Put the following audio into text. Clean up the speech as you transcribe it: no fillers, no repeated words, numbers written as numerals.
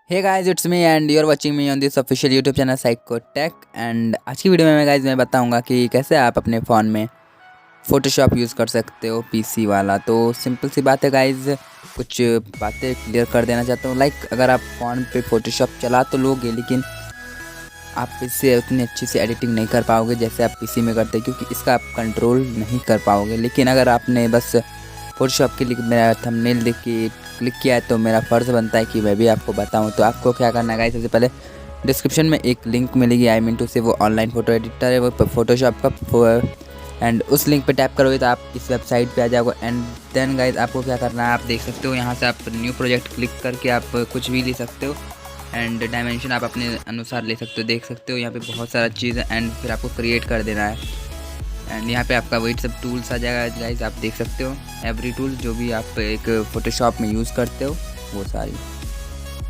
Hey guys, it's me and you are watching me on this official YouTube channel PsyKo-Tech। And आज की video में मैं guys बताऊंगा कि कैसे आप अपने फ़ोन में फ़ोटोशॉप यूज़ कर सकते हो, पीसी वाला। तो सिंपल सी बात है गाइस, कुछ बातें क्लियर कर देना चाहता हूँ। अगर आप फ़ोन पे फ़ोटोशॉप चला तो लोगे, लेकिन आप इससे उतनी अच्छी से एडिटिंग नहीं कर पाओगे जैसे आप पीसी में करते, क्योंकि इसका आप कंट्रोल नहीं कर पाओगे। लेकिन अगर आपने बस फ़ोटोशॉप के लिए मेरा थंबनेल देख के क्लिक किया है तो मेरा फ़र्ज़ बनता है कि मैं भी आपको बताऊं। तो आपको क्या करना है गाइस, सबसे पहले डिस्क्रिप्शन में एक लिंक मिलेगी, आई मीन टू से वो ऑनलाइन फ़ोटो एडिटर है, वो फ़ोटोशॉप का। एंड उस लिंक पे टैप करोगे तो आप इस वेबसाइट पे आ जाओगे। एंड देन गाइस आपको क्या करना है, आप देख सकते हो यहाँ से आप न्यू प्रोजेक्ट क्लिक करके आप कुछ भी ले सकते हो। एंड डायमेंशन आप अपने अनुसार ले सकते हो, देख सकते हो यहाँ पे बहुत सारा चीज़ है। एंड फिर आपको क्रिएट कर देना है। एंड यहाँ पे आपका वही सब टूल्स आ जाएगा गाइस, आप देख सकते हो एवरी टूल जो भी आप एक फ़ोटोशॉप में यूज़ करते हो वो सारी।